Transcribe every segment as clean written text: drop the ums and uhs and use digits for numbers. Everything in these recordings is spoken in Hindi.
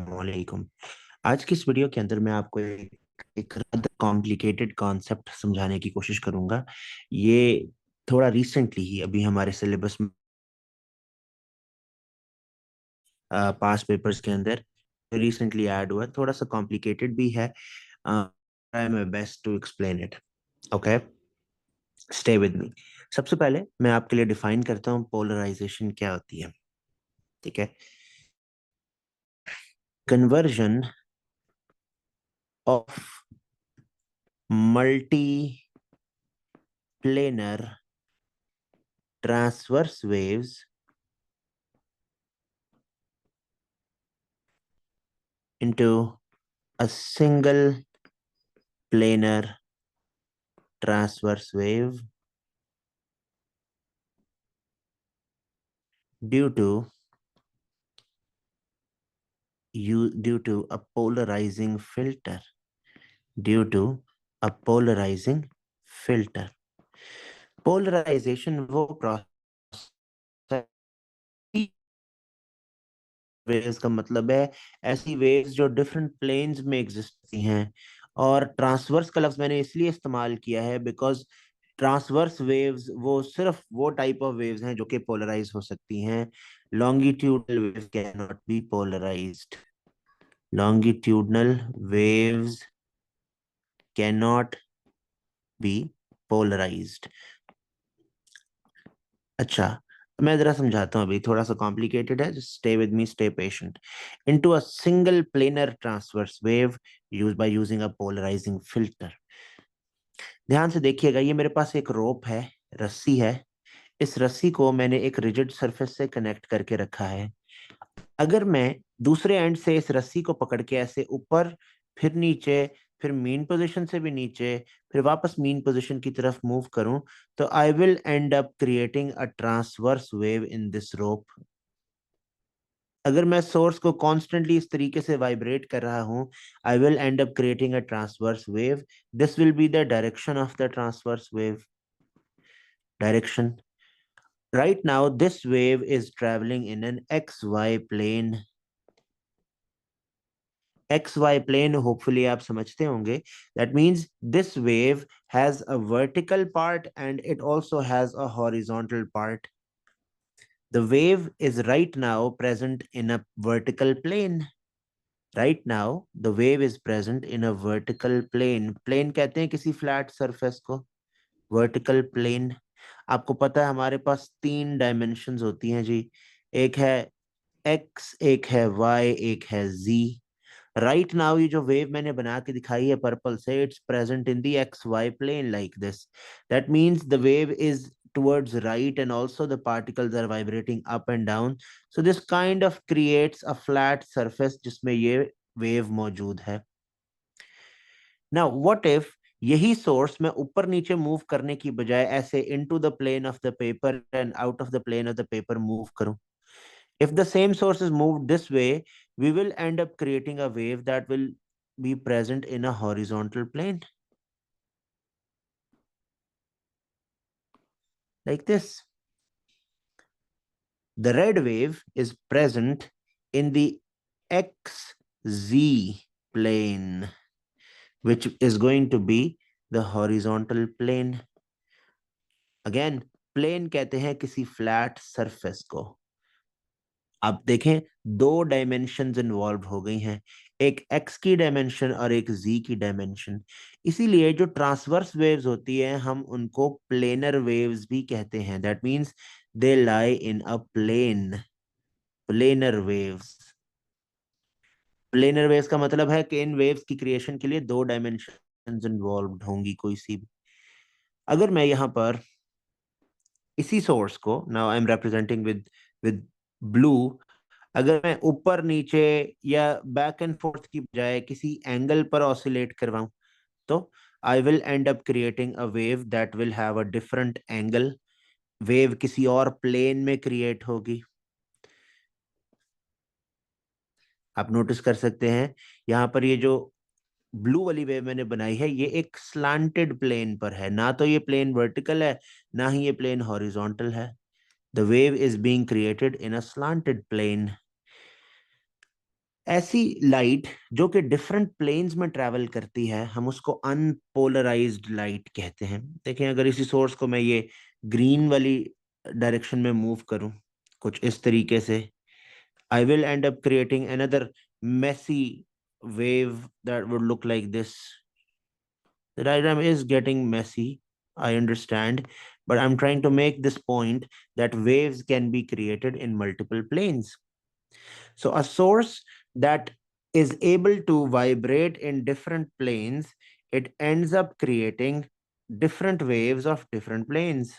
अस्सलामुअलैकुम। आज की इस वीडियो के अंदर मैं आपको एक कॉम्प्लिकेटेड कॉन्सेप्ट समझाने की कोशिश करूंगा। ये थोड़ा रिसेंटली ही अभी हमारे सिलेबस में पास पेपर्स के अंदर रिसेंटली ऐड हुआ, थोड़ा सा कॉम्प्लिकेटेड भी है। Try my best to explain it. Okay, stay with me. सबसे पहले मैं आपके लिए डिफाइन करता हूँ पोलराइजेशन क्या होती है। ठीक है, conversion of multi planar transverse waves into a single planar transverse wave due to a polarizing filter. Due to a polarizing filter. Polarization वो process वेव्स का मतलब है ऐसी वेव्स जो डिफरेंट प्लेन्स में एग्जिस्ट होती हैं। और ट्रांसवर्स का लफ्ज मैंने इसलिए इस्तेमाल किया है बिकॉज ट्रांसवर्स वेव्स वो सिर्फ वो टाइप ऑफ वेव्स हैं जो कि पोलराइज हो सकती हैं। Longitudinal waves can not be polarised. Longitudinal waves can not be polarised. अच्छा, मैं जरा समझाता हूँ, अभी थोड़ा सा कॉम्प्लिकेटेड है, just stay with me, stay patient. Into a single planar transverse wave use by using a polarising filter. ध्यान से देखिएगा, ये मेरे पास एक रोप है, रस्सी है। इस रस्सी को मैंने एक रिजिड सरफेस से कनेक्ट करके रखा है। अगर मैं दूसरे एंड से इस रस्सी को पकड़ के ऐसे ऊपर, फिर नीचे, फिर मीन पोजीशन से भी नीचे, फिर वापस मीन पोजीशन की तरफ मूव करूं, तो I will and up creating a transverse wave in this रोप। अगर मैं सोर्स को कॉन्स्टेंटली इस तरीके से वाइब्रेट कर रहा हूं, I will and up creating a transverse wave. This will be the direction of the transverse wave. Direction, right now this wave is traveling in an xy plane। XY plane hopefully आप समझते होंगे। That means this wave has a vertical part and it also has a horizontal part. The wave is right now present in a vertical plane. Right now the wave is present in a vertical plane. Plane कहते हैं किसी flat surface को, vertical plane। आपको पता है हमारे पास 3 डायमेंशंस होती हैं जी। एक है x, एक है y, एक है z। राइट नाउ ये जो वेव मैंने बना के दिखाई है पर्पल से, it's present in the X Y plane like this. That means the wave is towards right and also the particles are vibrating up and down, so this kind of creates a flat surface जिसमें ये वेव मौजूद है। now what if यही सोर्स मैं ऊपर नीचे मूव करने की बजाय ऐसे into the plane of the paper and out of the plane of the paper move करूं? If the same source is moved this way, we will end up creating a wave that will be present in a horizontal plane. Like this. The red wave is present in the XZ plane, which is going to be the horizontal plane. Again, plane कहते हैं किसी flat surface को। आप देखें, 2 डायमेंशंस इन्वॉल्व हो गई हैं, एक एक्स की डायमेंशन और एक जी की डायमेंशन। इसीलिए जो ट्रांसवर्स वेव्स होती है हम उनको प्लेनर वेव्स भी कहते हैं। That means they lie in a plane. Planar waves. Planar waves का मतलब है कि इन वेव्स की क्रिएशन के लिए 2 डायमेंशंस इन्वॉल्व होंगी कोई सी भी। अगर मैं यहाँ पर इसी सोर्स को, now I am representing with blue, अगर मैं ऊपर नीचे या बैक एंड फोर्थ की बजाय किसी एंगल पर ऑसिलेट करवाऊं, तो I will and up creating a wave that will have a different angle. Wave किसी और प्लेन में क्रिएट होगी। आप नोटिस कर सकते हैं यहाँ पर ये जो ब्लू वाली वेव मैंने बनाई है, ये एक स्लांटेड प्लेन पर है। ना तो ये प्लेन वर्टिकल है, ना ही ये प्लेन हॉरिजॉन्टल है। The wave is being created in a slanted plane. ऐसी लाइट जो कि डिफरेंट प्लेन्स में ट्रैवल करती है, हम उसको अनपोलराइज्ड लाइट कहते हैं। देखें, अगर इसी सोर्स को मैं ये ग्रीन वाली डायरेक्शन में मूव करूं कुछ इस तरीके से, I will end up creating another messy wave that would look like this. The diagram is getting messy, I understand, but I'm trying to make this point that waves can be created in multiple planes. So a source that is able to vibrate in different planes, it ends up creating different waves of different planes.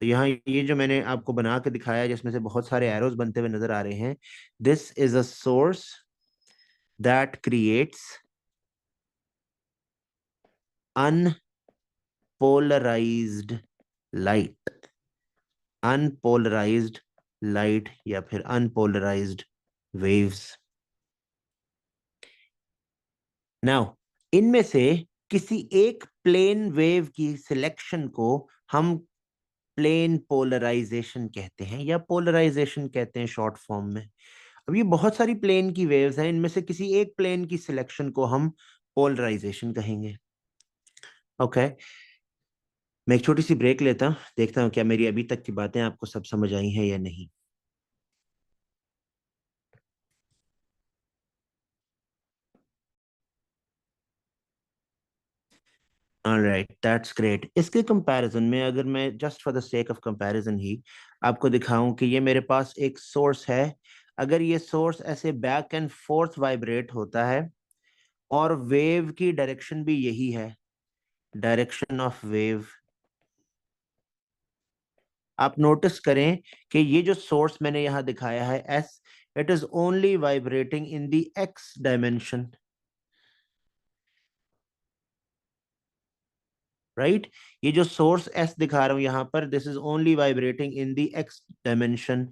तो यहाँ ये जो मैंने आपको बना के दिखाया जिसमें से बहुत सारे एरोज बनते हुए नजर आ रहे हैं, this is a source that creates unpolarised light, unpolarised light या फिर अनपोलराइज्ड वेव्स। नाउ इनमें से किसी एक प्लेन वेव की सिलेक्शन को हम प्लेन पोलराइजेशन कहते हैं या पोलराइजेशन कहते हैं शॉर्ट फॉर्म में। अब ये बहुत सारी प्लेन की वेव्स हैं, इनमें से किसी एक प्लेन की सिलेक्शन को हम पोलराइजेशन कहेंगे। ओके, मैं एक छोटी सी ब्रेक लेता हूँ, देखता हूँ क्या मेरी अभी तक की बातें आपको सब समझ आई हैं या नहीं। Alright, that's great. इसके कंपैरिजन में अगर मैं just for the sake of comparison ही आपको दिखाऊं कि ये मेरे पास एक सोर्स है, अगर ये सोर्स ऐसे बैक एंड फोर्थ वाइब्रेट होता है और वेव की डायरेक्शन भी यही है, डायरेक्शन ऑफ वेव, आप नोटिस करें कि ये जो सोर्स मैंने यहां दिखाया है S, it is only vibrating in the x dimension, right. ये जो सोर्स एस दिखा रहा हूं यहां पर, this is only vibrating in the x dimension.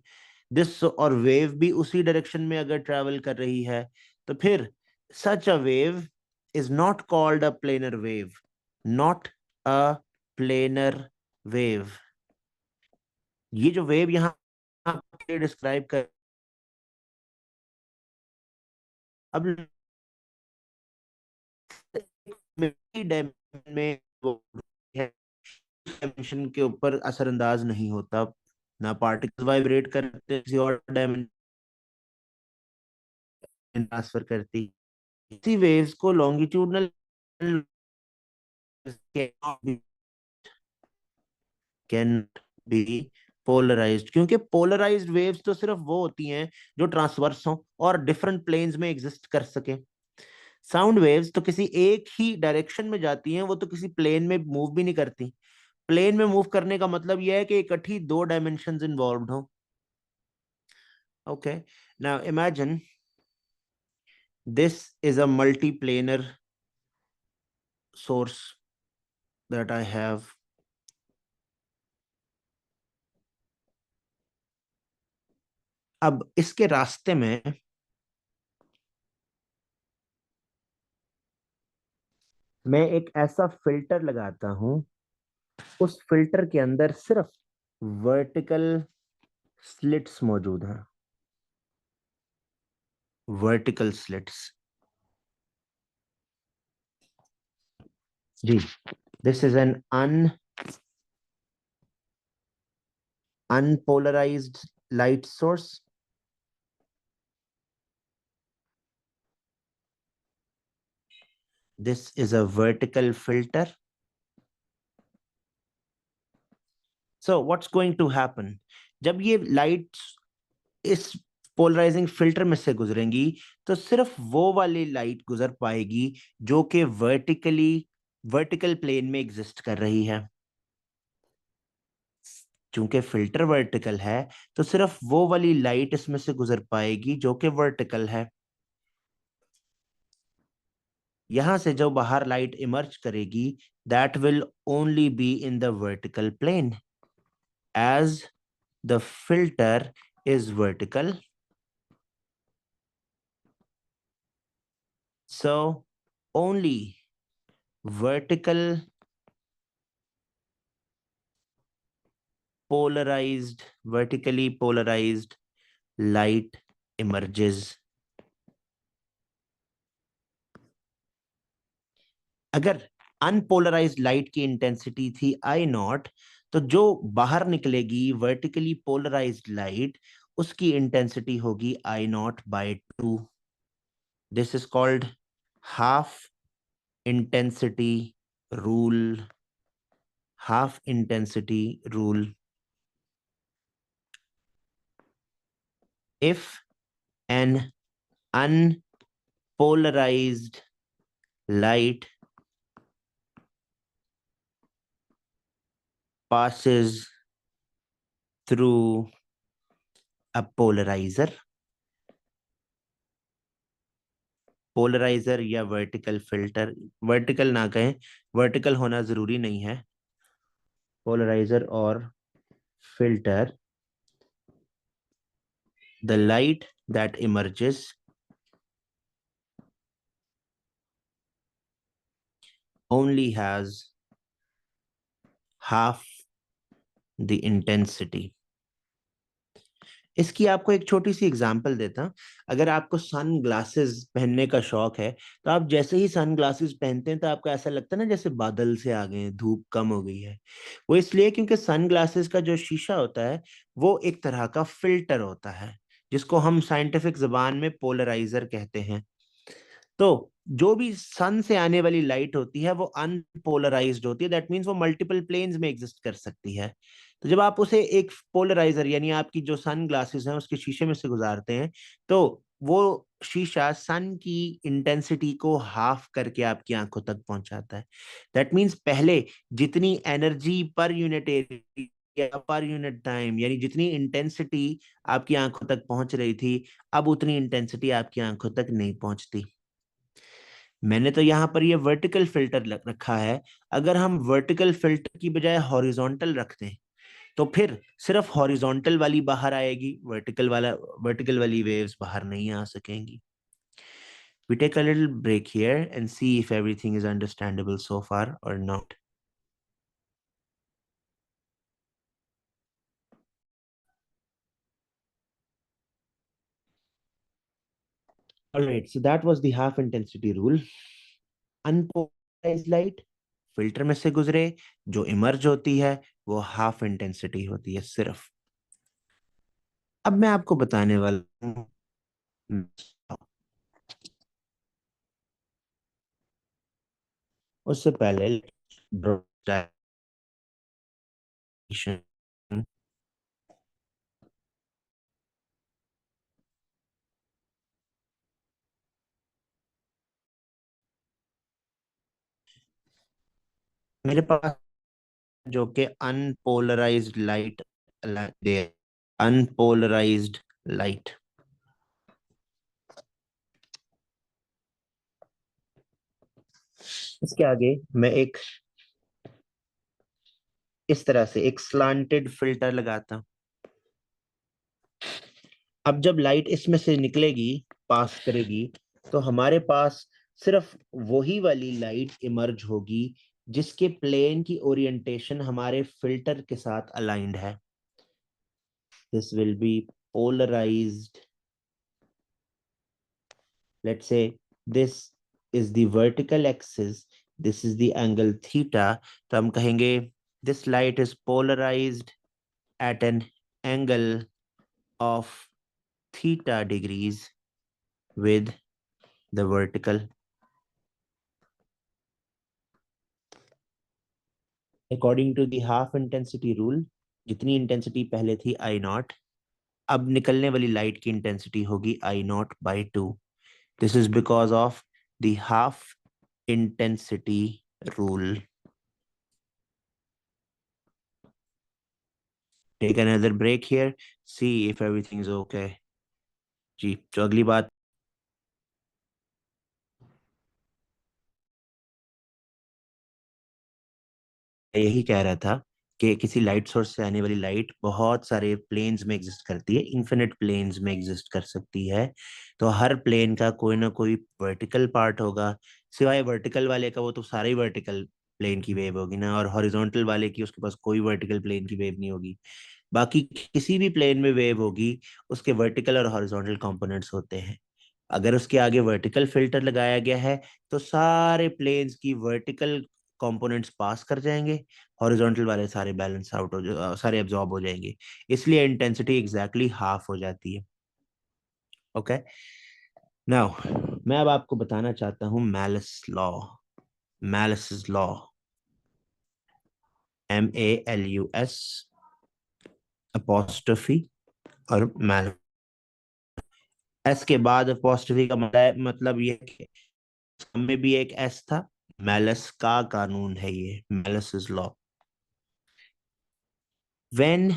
This और वेव भी उसी डायरेक्शन में अगर ट्रैवल कर रही है तो फिर such a wave is not called a planar wave, not a planar wave. ये जो वेव यहां डिस्क्राइब कर, अब डायमेंशन में वो है, डायमेंशन के ऊपर असरअंदाज नहीं होता, ना पार्टिकल्स वाइब्रेट करते हैं किसी और डायमेंशन ट्रांसफर करती, इसी वेव्स को लॉन्गिट्यूडनल कैन बी पोलराइज्ड, क्योंकि पोलराइज्ड वेव्स तो सिर्फ वो होती हैं जो ट्रांसवर्स हों और डिफरेंट प्लेन्स में एग्जिस्ट कर सके। साउंड वेव्स तो किसी एक ही डायरेक्शन में जाती हैं, वो तो किसी प्लेन में मूव भी नहीं करती। प्लेन में मूव करने का मतलब यह है कि इकट्ठी दो डायमेंशंस इन्वॉल्वड हो। Okay, now imagine this is a multi-planar source that I have. अब इसके रास्ते में मैं एक ऐसा फिल्टर लगाता हूं, उस फिल्टर के अंदर सिर्फ वर्टिकल स्लिट्स मौजूद हैं, वर्टिकल स्लिट्स। जी, this is an unpolarized light source. This is a vertical filter. So what's going to happen? जब ये लाइट इस पोलराइजिंग फिल्टर में से गुजरेंगी तो सिर्फ वो वाली लाइट गुजर पाएगी जो कि वर्टिकल प्लेन में एग्जिस्ट कर रही है। चूंकि फिल्टर वर्टिकल है तो सिर्फ वो वाली लाइट इसमें से गुजर पाएगी जो कि वर्टिकल है। यहां से जो बाहर लाइट इमर्ज करेगी, that will only be in the vertical plane, as the filter is vertical, so only vertical vertically polarized light emerges. अगर अनपोलराइज्ड लाइट की इंटेंसिटी थी आई नॉट, तो जो बाहर निकलेगी वर्टिकली पोलराइज्ड लाइट, उसकी इंटेंसिटी होगी I naught by 2. This is called half intensity rule. Half intensity rule. If an unpolarized light passes through a polarizer, polarizer या वर्टिकल फिल्टर, वर्टिकल ना कहें, वर्टिकल होना जरूरी नहीं है, पोलराइजर और filter, the light that emerges only has half the intensity. इसकी आपको एक छोटी सी एग्जांपल देता हूं. अगर आपको सन ग्लासेस पहनने का शौक है, तो आप जैसे ही सन ग्लासेस पहनते हैं तो आपको ऐसा लगता है ना जैसे बादल से आ गए हैं, धूप कम हो गई है. वो इसलिए क्योंकि सन ग्लासेस का जो शीशा होता है वो एक तरह का फिल्टर होता है, जिसको हम साइंटिफिक जुबान में पोलराइजर कहते हैं. तो जो भी सन से आने वाली लाइट होती है वो अनपोलराइज्ड होती है. दैट मीन्स वो मल्टीपल प्लेन्स में एग्जिस्ट कर सकती है. तो जब आप उसे एक पोलराइजर यानी आपकी जो सन ग्लासेस हैं उसके शीशे में से गुजारते हैं, तो वो शीशा सन की इंटेंसिटी को हाफ करके आपकी आंखों तक पहुंचाता है. दैट मीन्स पहले जितनी एनर्जी पर यूनिट एरिया या पर यूनिट टाइम यानी जितनी इंटेंसिटी आपकी आंखों तक पहुंच रही थी, अब उतनी इंटेंसिटी आपकी आंखों तक नहीं पहुंचती. मैंने तो यहाँ पर ये वर्टिकल फिल्टर रखा है. अगर हम वर्टिकल फिल्टर की बजाय हॉरिजॉन्टल रखते हैं तो फिर सिर्फ हॉरिजॉन्टल वाली बाहर आएगी, वर्टिकल वाली वेव्स बाहर नहीं आ सकेंगी. We take a little break here and see if everything is understandable so far or not. All right, so that was the half intensity rule. Unpolarized light filter में से गुजरे, जो इमर्ज होती है वो हाफ इंटेंसिटी होती है सिर्फ. अब मैं आपको बताने वाला हूँ. उससे पहले मेरे पास जो कि अनपोलराइज्ड लाइट दे, अनपोलराइज्ड लाइट. इसके आगे मैं एक इस तरह से एक स्लांटेड फिल्टर लगाता हूं. अब जब लाइट इसमें से निकलेगी, पास करेगी, तो हमारे पास सिर्फ वही वाली लाइट इमर्ज होगी जिसके प्लेन की ओरिएंटेशन हमारे फिल्टर के साथ अलाइंड है. This will be polarised. Let's say this is the vertical axis, this is the angle theta. तो हम कहेंगे this light is polarized at an angle of theta degrees with the vertical. According to the half intensity rule, जितनी इंटेंसिटी पहले थी आई नॉट, अब निकलने वाली लाइट की इंटेंसिटी होगी I naught by 2. This is because of the half intensity rule. Take another break here, see if everything is okay. जी, तो अगली बात यही कह रहा था कि किसी लाइट सोर्स से आने वाली लाइट बहुत सारे प्लेन्स में एग्जिस्ट करती है, इन्फिनिट प्लेन्स में एग्जिस्ट कर सकती है. तो हर प्लेन का कोई ना कोई वर्टिकल पार्ट होगा. सिवाय वर्टिकल वाले का, वो तो सारे ही वर्टिकल प्लेन की वेव होगी ना, और हॉरिजॉन्टल वाले की उसके पास कोई वर्टिकल प्लेन की वेव नहीं होगी. बाकी किसी भी प्लेन में वेव होगी उसके वर्टिकल और हॉरिजॉन्टल कंपोनेंट्स होते हैं। अगर उसके आगे वर्टिकल फिल्टर लगाया गया है तो सारे प्लेन्स की वर्टिकल कंपोनेंट्स पास कर जाएंगे, हॉरिजॉन्टल वाले सारे बैलेंस आउट सारे एब्जॉर्ब हो जाएंगे, इसलिए इंटेंसिटी एग्जैक्टली हाफ हो जाती है। ओके, नाउ मैं अब आपको बताना चाहता हूँ malice law. Malice law, MALUS apostrophe और मैल, एस के बाद अपोस्ट्रोफी का मतलब ये कि में भी एक एस था। मैलस का कानून है ये, malleus is law. When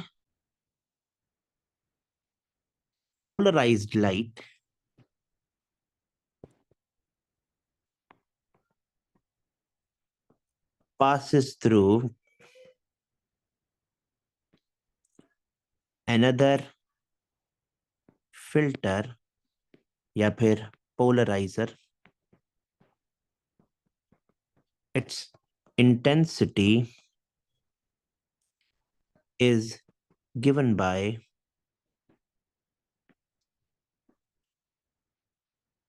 polarized light passes through another filter या फिर polariser, its intensity is given by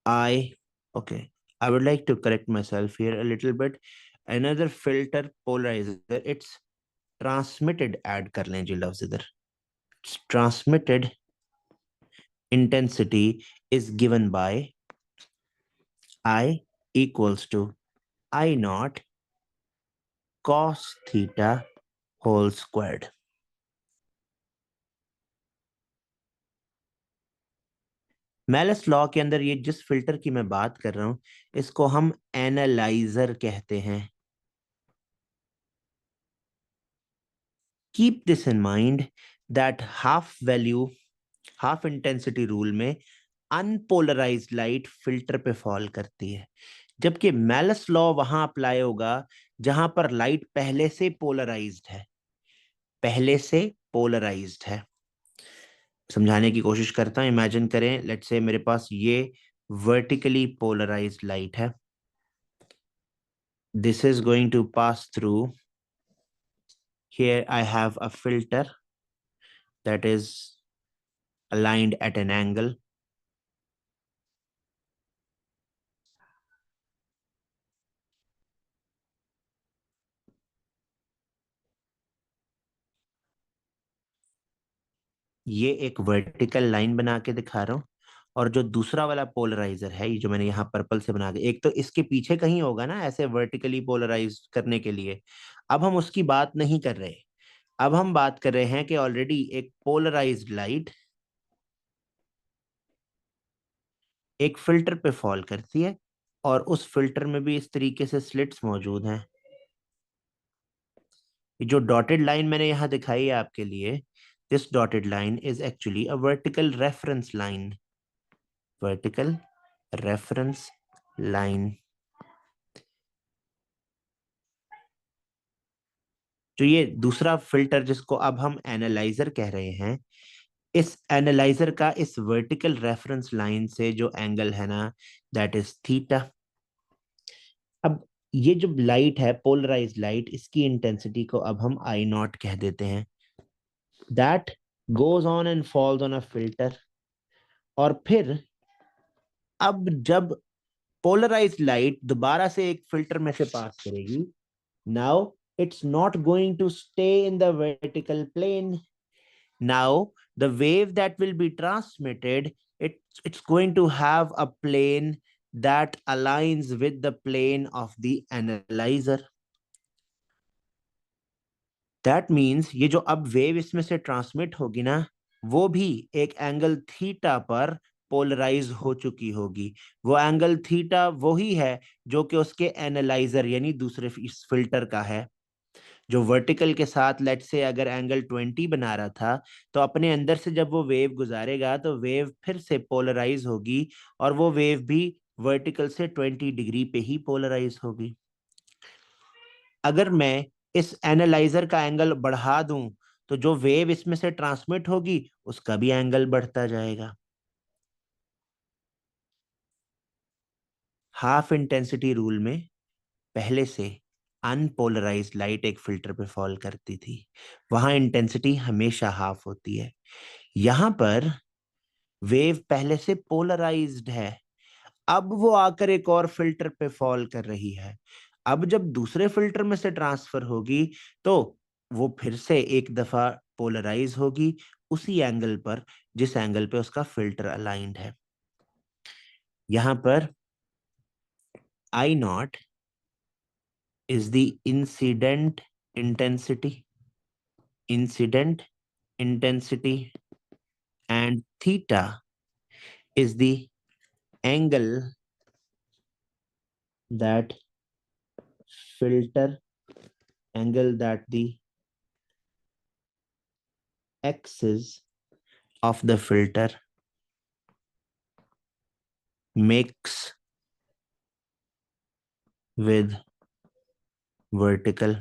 I. Okay, I would like to correct myself here a little bit. Another filter polarizer, it's transmitted, add कर लें जी लफ्ज इधर, transmitted intensity is given by I equals to I naught cos theta whole squared. Malleus law के अंदर ये जिस फिल्टर की मैं बात कर रहा हूं इसको हम एनालाइजर कहते हैं। Keep this in mind that half intensity rule में अनपोलराइज्ड लाइट फिल्टर पे फॉल करती है, जबकि मैलस लॉ वहां अप्लाई होगा जहां पर लाइट पहले से पोलराइज्ड है, पहले से पोलराइज्ड है। समझाने की कोशिश करता हूं। इमेजिन करें, लेट्स से मेरे पास ये वर्टिकली पोलराइज्ड लाइट है। This is going to pass through, here I have a filter that is aligned at an angle. ये एक वर्टिकल लाइन बना के दिखा रहा हूँ, और जो दूसरा वाला पोलराइजर है, ये जो मैंने यहाँ पर्पल से बना के, एक तो इसके पीछे कहीं होगा ना ऐसे वर्टिकली पोलराइज करने के लिए। अब हम उसकी बात नहीं कर रहे, अब हम बात कर रहे हैं कि ऑलरेडी एक पोलराइज्ड लाइट एक फिल्टर पे फॉल करती है, और उस फिल्टर में भी इस तरीके से स्लिट्स मौजूद हैं। ये जो डॉटेड लाइन मैंने यहाँ दिखाई है आपके लिए, this dotted line is actually a vertical reference line, vertical reference line. जो ये दूसरा फिल्टर जिसको अब हम एनालाइजर कह रहे हैं, इस एनालाइजर का इस वर्टिकल रेफरेंस लाइन से जो एंगल है ना, दैट इज थीटा। अब ये जो लाइट है, पोलराइज्ड लाइट, इसकी इंटेंसिटी को अब हम आई नॉट कह देते हैं। That goes on and falls on a filter, और फिर अब जब पोलराइज्ड लाइट दोबारा से एक फिल्टर में से पास करेगी, now it's not going to stay in the vertical plane. Now, the wave that will be transmitted, it's going to have a plane that aligns with the plane of the analyzer. That means ये जो अब वेव इसमें से ट्रांसमिट होगी ना, वो भी एक एंगल थीटा पर पोलराइज हो चुकी होगी। वो एंगल थीटा वही है जो कि उसके एनालाइजर यानी दूसरे इस फिल्टर का है। जो वर्टिकल के साथ लेट से अगर एंगल 20 बना रहा था, तो अपने अंदर से जब वो वेव गुजारेगा तो वेव फिर से पोलराइज होगी, और वो वेव भी वर्टिकल से 20 डिग्री पे ही पोलराइज होगी। अगर मैं इस एनालाइजर का एंगल बढ़ा दूं तो जो वेव इसमें से ट्रांसमिट होगी उसका भी एंगल बढ़ता जाएगा। हाफ इंटेंसिटी रूल में पहले से अनपोलराइज्ड लाइट एक फिल्टर पे फॉल करती थी, वहां इंटेंसिटी हमेशा हाफ होती है। यहां पर वेव पहले से पोलराइज्ड है, अब वो आकर एक और फिल्टर पे फॉल कर रही है। अब जब दूसरे फिल्टर में से ट्रांसफर होगी तो वो फिर से एक दफा पोलराइज होगी उसी एंगल पर जिस एंगल पे उसका फिल्टर अलाइंड है। यहां पर आई not is the incident intensity, and theta is the angle that filter angle that the axis of the filter makes with vertical,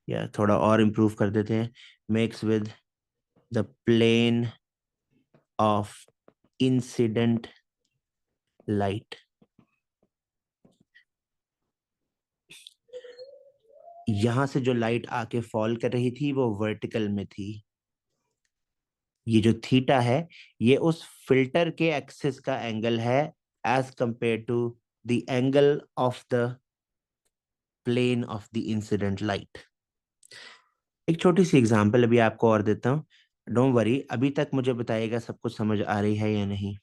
या थोड़ा और इम्प्रूव कर देते हैं, makes with the plane of incident light। यहां से जो लाइट आके फॉल कर रही थी वो वर्टिकल में थी। ये जो थीटा है ये उस फिल्टर के एक्सिस का एंगल है as compare to the angle of the plane of the incident light. एक छोटी सी एग्जांपल अभी आपको और देता हूँ, डोंट वरी, अभी तक मुझे बताइएगा सब कुछ समझ आ रही है या नहीं।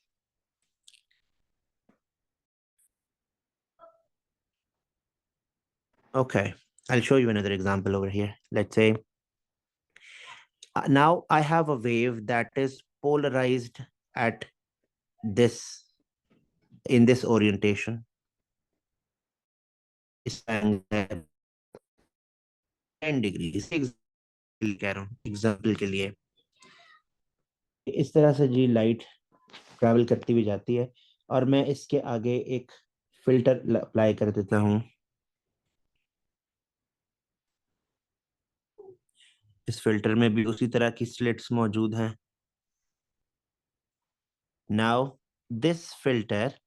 Okay, I'll show you another example over here. Let's say now I have a wave that is polarized at this in this orientation. इस एंगल 10 डिग्री, कह रहा हूँ एग्जाम्पल के लिए। इस तरह से जी लाइट ट्रैवल करती हुई जाती है और मैं इसके आगे एक फिल्टर अप्लाई कर देता हूँ। इस फिल्टर में भी उसी तरह की स्लिट्स मौजूद हैं। Now this filter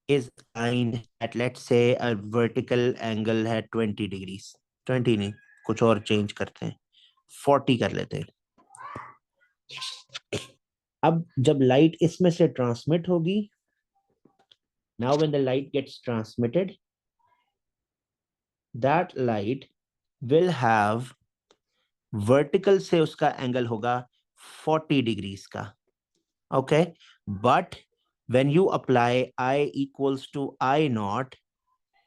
is aligned at let's say a vertical angle है 20 डिग्रीज, 20 नहीं, कुछ और चेंज करते हैं, 40 कर लेते हैं। अब जब लाइट इसमें से ट्रांसमिट होगी, now when the light gets transmitted, that light will have vertical से उसका एंगल होगा 40 डिग्रीज का। Okay, but when you apply I equals to I naught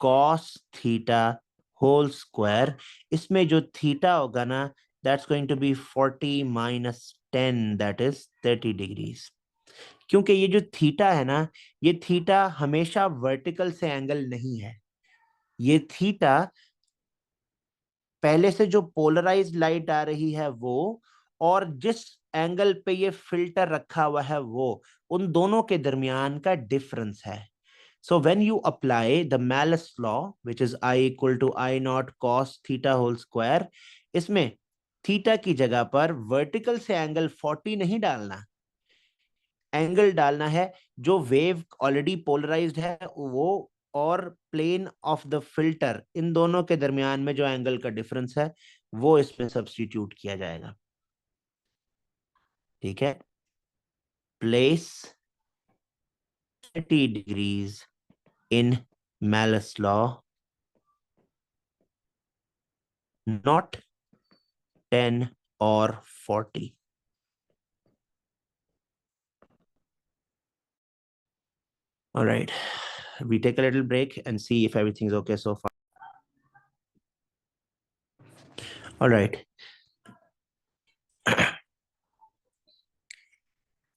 cos theta whole square, इसमें जो थीटा होगा ना, that's going to be 40 minus 10, that is 30 degrees. क्योंकि ये जो थीटा है ना, ये थीटा हमेशा वर्टिकल से एंगल नहीं है। ये थीटा पहले से जो पोलराइज्ड लाइट आ रही है वो, और जिस एंगल पे ये फिल्टर रखा हुआ है वो, उन दोनों के दरमियान का डिफरेंस है। So when you apply the Malus law which is I equal to I naught cos theta whole square, इसमें थीटा की जगह पर वर्टिकल से एंगल 40 नहीं डालना, एंगल डालना है जो वेव ऑलरेडी पोलराइज्ड है वो, और प्लेन ऑफ द फिल्टर, इन दोनों के दरमियान में जो एंगल का डिफरेंस है वो इसमें सब्स्टिट्यूट किया जाएगा। ठीक है, place 30 degrees in malleus law, not 10 or 40। All right, we take a little break and see if everything's okay so far. All right,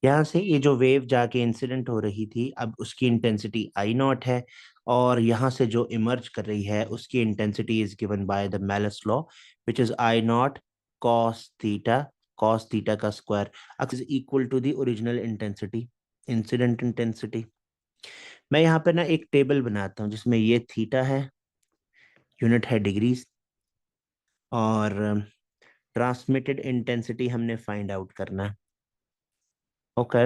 यहाँ से ये जो वेव जाके इंसिडेंट हो रही थी, अब उसकी इंटेंसिटी आई नॉट है, और यहाँ से जो इमर्ज कर रही है उसकी intensity is given by the Malus law which is I naught cos theta का square is equal to the original intensity, incident intensity. मैं यहाँ पे ना एक टेबल बनाता हूँ जिसमें ये थीटा है, यूनिट है डिग्रीज, और ट्रांसमिटेड इंटेंसिटी हमने फाइंड आउट करना है। ओके,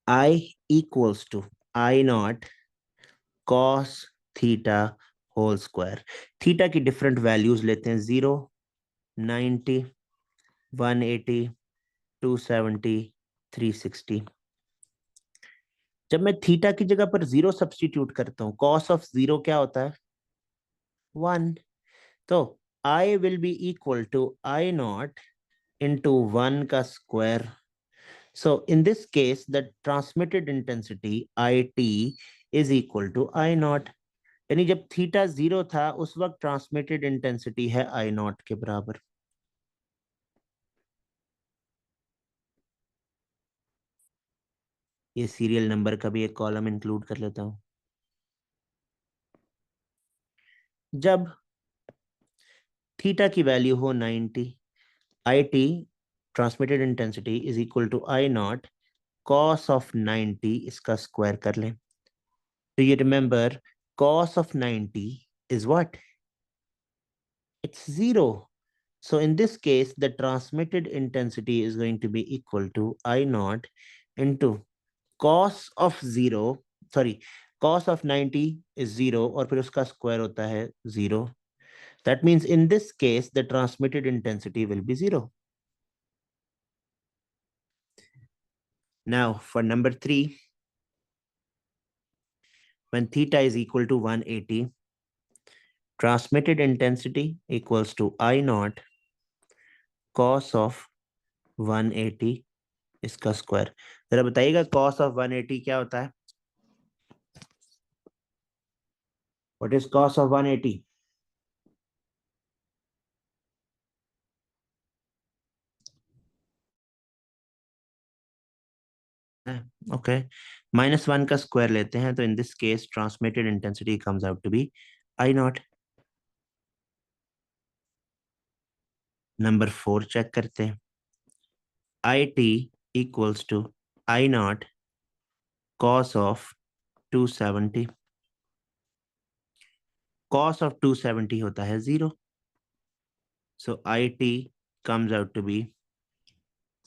I equals to I naught cos theta whole square. Theta की डिफरेंट वैल्यूज लेते हैं, 0, 90, 180, 270, 360। जब मैं थीटा की जगह पर 0 सब्सटीट्यूट करता हूँ, कॉस ऑफ 0 क्या होता है? 1। तो I will be equal to I naught into 1 का square. So in this case, the transmitted intensity IT is equal to I naught। यानी जब थीटा 0 था उस वक्त ट्रांसमिटेड इंटेंसिटी है I नॉट के बराबर। ये सीरियल नंबर का भी एक कॉलम इंक्लूड कर लेता हूं। जब थीटा की वैल्यू हो 90, IT transmitted intensity is equal to I naught cos of 90, इसका स्क्वायर कर लें। तो ये remember, cos of 90 is what? It's 0. So in this case, the transmitted intensity is going to be equal to I naught into cos of 0, sorry, cos of 90 is 0 और फिर उसका स्क्वायर होता है 0। That means in this case, the transmitted intensity will be 0. Now for number 3, when theta is equal to 180, transmitted intensity equals to I naught cos of 180 इसका स्क्वायर। जरा बताइएगा cos of 180 क्या होता है? What is cos of 180? Okay, -1 का स्क्वायर लेते हैं, तो in this case transmitted intensity comes out to be I naught. Number 4 check करते हैं। IT equals to I naught cos of 270। cos of 270 होता है 0, so IT comes out to be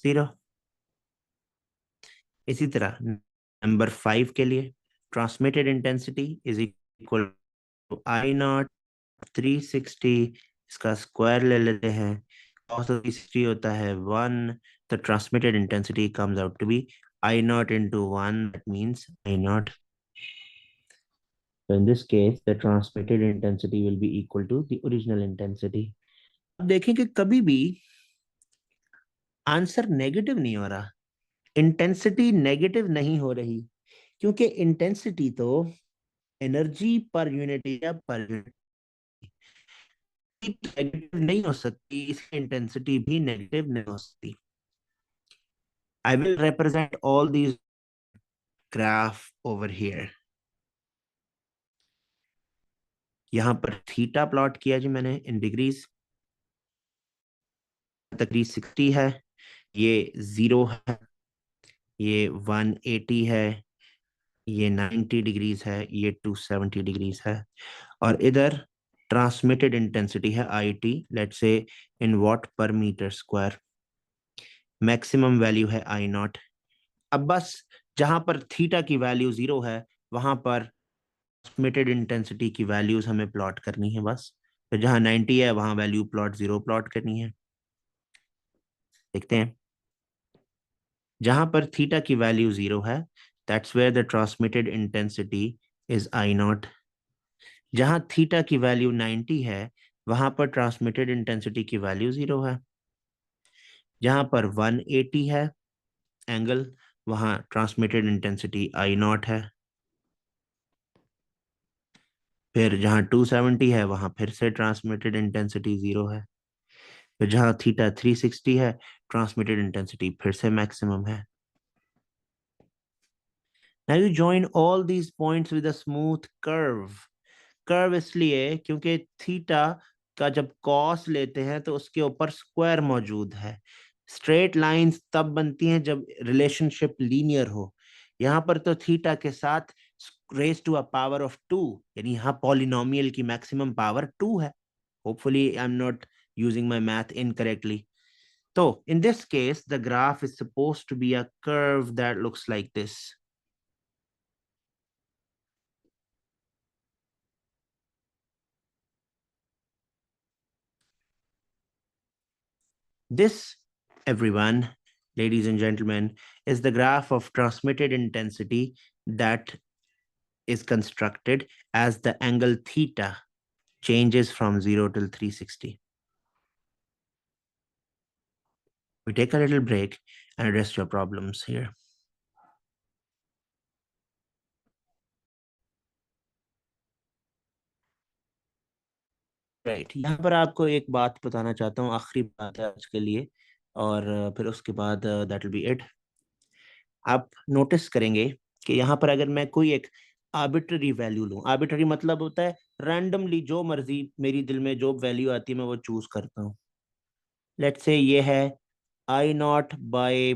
0। इसी तरह नंबर 5 के लिए transmitted intensity is equal to I naught 360, इसका स्क्वायर ले लेते हैं, cos of 360 होता है 1, the transmitted intensity comes out to be I naught into 1, that means I naught। So in this case, the transmitted intensity will be equal to the original intensity। अब देखें कि कभी भी आंसर नेगेटिव नहीं हो रहा, इंटेंसिटी नेगेटिव नहीं हो रही, क्योंकि इंटेंसिटी तो एनर्जी पर यूनिट या पर नेगेटिव नहीं हो सकती, इसकी इंटेंसिटी भी नेगेटिव नहीं हो सकती। I will represent all these graph over here। यहाँ पर थीटा प्लॉट किया जी मैंने इन डिग्रीज, तकरीब 60 है, ये 0 है, ये 180 है, ये 90 डिग्रीज है, ये 270 डिग्रीज है, और इधर ट्रांसमिटेड इंटेंसिटी है IT, let's say in what पर मीटर स्क्वायर। मैक्सिमम वैल्यू है I नॉट। अब बस जहां पर थीटा की वैल्यू 0 है, वहां पर ट्रांसमिटेड इंटेंसिटी की वैल्यूज हमें प्लॉट करनी है बस। तो जहां 90 है वहां वैल्यू प्लॉट 0 प्लॉट करनी है। देखते हैं, जहां पर थीटा की वैल्यू 0 है, that's where the transmitted intensity is I naught. जहां थीटा की वैल्यू 90 है, वहां पर ट्रांसमिटेड इंटेंसिटी की वैल्यू 0 है। जहां पर 180 है एंगल, वहां ट्रांसमिटेड इंटेंसिटी I नॉट है। फिर जहां 270 है वहां फिर से ट्रांसमिटेड इंटेंसिटी 0 है। फिर जहां थीटा 360 है, ट्रांसमिटेड इंटेंसिटी फिर से मैक्सिमम है। Now you join all these points with a smooth curve। Curve इसलिए क्योंकि थीटा का जब कॉस लेते हैं तो उसके ऊपर स्क्वायर मौजूद है। स्ट्रेट लाइंस तब बनती हैं जब रिलेशनशिप लीनियर हो। यहाँ पर तो थीटा के साथ raise to a power of 2, यानी यहाँ पॉलिनोमियल की मैक्सिमम पावर 2 है। Hopefully I am not using my math incorrectly. So in this case, the graph is supposed to be a curve that looks like this. This, everyone, ladies and gentlemen, is the graph of transmitted intensity that is constructed as the angle theta changes from 0 till 360. We take a little break and address your problems here. Right, यहाँ पर आपको एक बात बताना चाहता हूँ, आखिरी बात है आज के लिए, और फिर उसके बाद दैट विल बी इट। आप नोटिस करेंगे कि यहाँ पर अगर मैं कोई एक आर्बिट्ररी वैल्यू लूँ, आर्बिट्ररी मतलब होता है रैंडमली जो मर्जी मेरी दिल में जो वैल्यू आती है मैं वो चूज करता हूँ। लेट्स से ये है आई नॉट बाई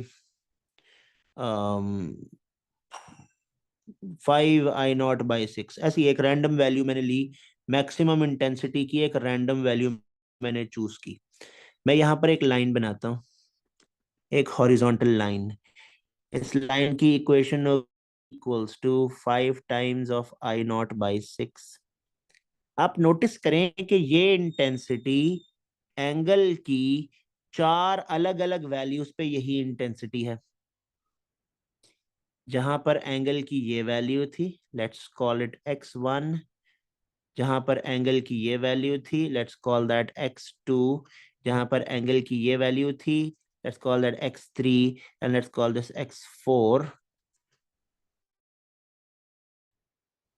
5 I0/6, ऐसी एक रैंडम वैल्यू मैंने ली, मैक्सिमम इंटेंसिटी की एक रैंडम वैल्यू मैंने चूज की। मैं यहाँ पर एक लाइन बनाता हूँ, एक हॉरिजॉन्टल लाइन। इस लाइन की equation equals to 5 times of I0/6। आप नोटिस करें कि ये इंटेंसिटी एंगल की 4 अलग-अलग वैल्यूज पे यही इंटेंसिटी है। जहां पर एंगल की ये वैल्यू थी, लेट्स कॉल इट x1। जहां पर एंगल की ये वैल्यू थी, लेट्स कॉल दैट x2। जहां पर एंगल की ये वैल्यू थी, let's call that x3, and let's call this x4।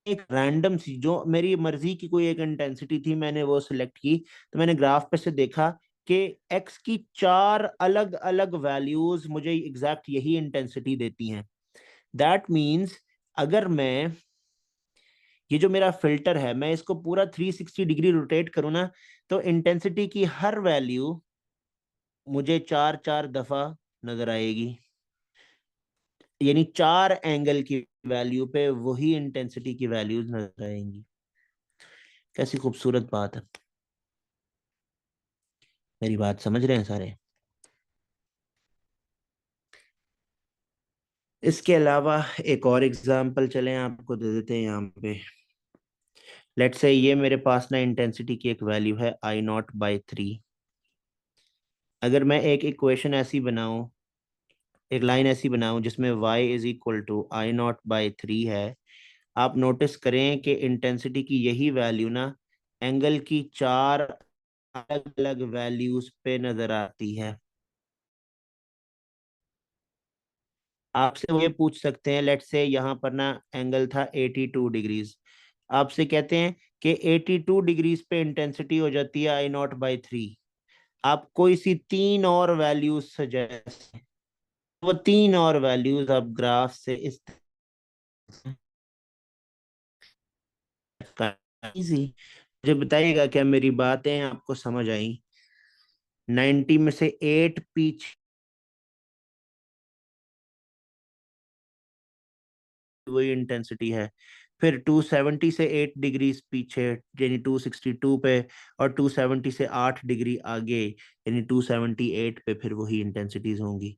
एक रैंडम सी जो मेरी मर्जी की कोई एक इंटेंसिटी थी, मैंने वो सिलेक्ट की। तो मैंने ग्राफ पे से देखा कि x की 4 अलग-अलग वैल्यूज मुझे एग्जैक्ट यही इंटेंसिटी देती हैं। दैट मीन्स अगर मैं ये जो मेरा फिल्टर है, मैं इसको पूरा 360 डिग्री रोटेट करूँ ना, तो इंटेंसिटी की हर वैल्यू मुझे 4-4 दफा नजर आएगी। यानी 4 एंगल की वैल्यू पे वही इंटेंसिटी की वैल्यूज नजर आएंगी। कैसी खूबसूरत बात है। मेरी बात समझ रहे हैं सारे? इसके अलावा एक और एग्जांपल चलें आपको दे देते हैं यहाँ पे। लेट्स से ये मेरे पास ना इंटेंसिटी की एक वैल्यू है I0/3। अगर मैं एक इक्वेशन ऐसी बनाऊं, एक लाइन ऐसी बनाऊं जिसमें y = I0/3 है, आप नोटिस करें कि इंटेंसिटी की यही वैल्यू ना एंगल की 4 अलग अलग वैल्यूज पे नजर आती है। आपसे वो ये पूछ सकते हैं, लेट्स से यहाँ पर ना एंगल था 82 डिग्रीज। आपसे कहते हैं कि 82 डिग्रीज पे इंटेंसिटी हो जाती है I0/3। आप कोई सी 3 और वैल्यूज सजेस्ट, वो 3 और वैल्यूज आप ग्राफ से इस इजी मुझे बताइएगा, क्या मेरी बातें आपको समझ आई? 90 में से 8 पीछे वही इंटेंसिटी है, फिर 270 से 8 डिग्री पीछे यानी 262 पे, और 270 से 8 डिग्री आगे यानी 278 पे फिर वही इंटेंसिटीज होंगी।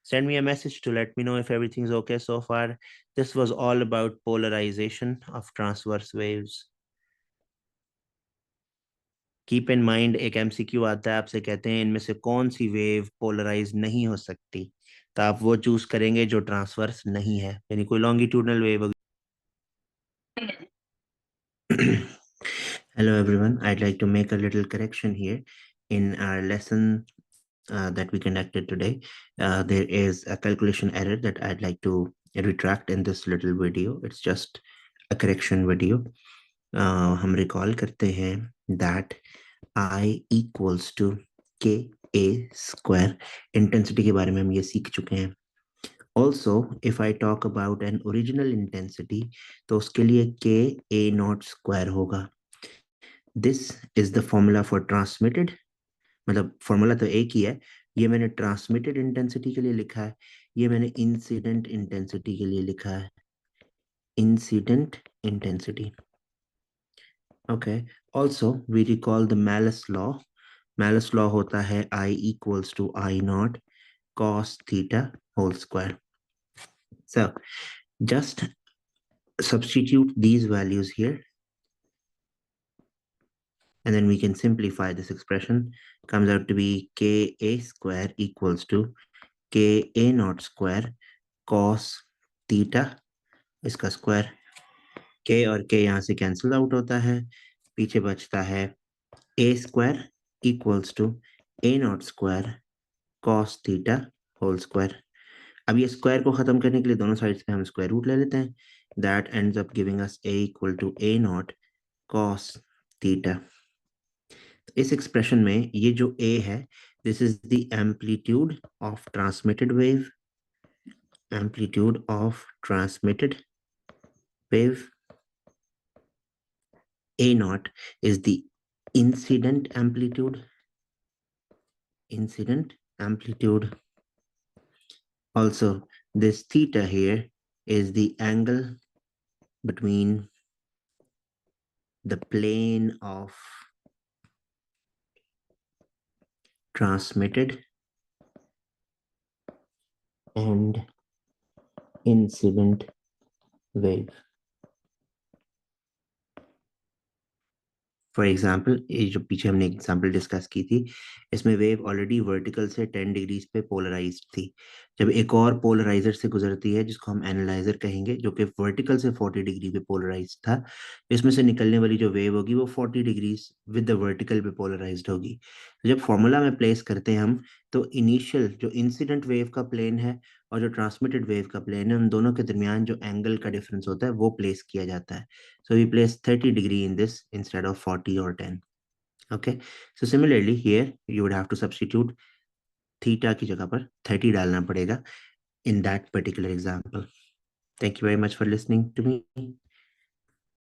Send me a message to let me know if everything's okay so far. This was all about polarization of transverse waves. Keep in mind, एक एमसीक्यू आता है, आपसे कहते हैं इनमें से कौन सी वेव पोलराइज नहीं हो सकती, तो आप वो चूज करेंगे जो ट्रांसवर्स नहीं है, यानी कोई longitudinal wave. Hello everyone, I'd like to make a little correction here in our lesson that we conducted today. There is a calculation error that I'd like to retract in this little video. It's just a correction video. हम recall करते हैं that I equals to Ka²। Intensity के बारे में हम ये सीख चुके हैं। Also, if I talk about an original intensity, तो उसके लिए Ka0² होगा। This is the formula for transmitted, मतलब फॉर्मूला तो एक ही है। ये मैंने ट्रांसमिटेड इंटेंसिटी के लिए लिखा है, ये मैंने इंसिडेंट इंटेंसिटी के लिए लिखा है। Incident intensity. Okay. Also, we recall the Malus law. Malus law होता है I equals to I naught cos theta whole square. So just substitute these values here, and then we can simplify this expression. Comes out to be Ka square equals to Ka naught square cos theta, इसका स्क्वायर, K और K यहाँ से कैंसिल आउट होता है, पीछे बचता है A square equals to A naught square cos theta whole square. अब ये स्क्वायर को खत्म करने के लिए दोनों साइड्स पे हम स्क्वायर रूट ले लेते हैं. That ends up giving us A equal to A naught cos theta. इस एक्सप्रेशन में ये जो A है, this is the amplitude of transmitted wave, amplitude of transmitted wave. A naught is the incident amplitude, incident amplitude. Also, this theta here is the angle between the plane of transmitted and incident wave. For example, ये जो पीछे हमने एग्जाम्पल डिस्कस की थी, इसमें वेव ऑलरेडी वर्टिकल से 10 डिग्रीज पे पोलराइज्ड थी. जब एक और पोलराइजर से गुजरती है जिसको हम एनालाइजर कहेंगे, जो कि वर्टिकल से 40 डिग्री पे पोलराइज्ड था, इसमें से निकलने वाली जो वेव होगी वो 40 डिग्रीज विद द वर्टिकल पे पोलराइज्ड होगी. तो जब फॉर्मूला में प्लेस करते हैं हम, तो इनिशियल जो इंसिडेंट वेव का प्लेन है और जो ट्रांसमिटेड वेव का प्लेन है, उन दोनों के दरमियान जो एंगल का डिफरेंस होता है वो प्लेस किया जाता है. So we place 30 degree in this instead of 40 or 10. Okay. So similarly here you would have to substitute theta की जगह पर 30 डालना पड़ेगा in that particular example. Thank you very much for listening to me.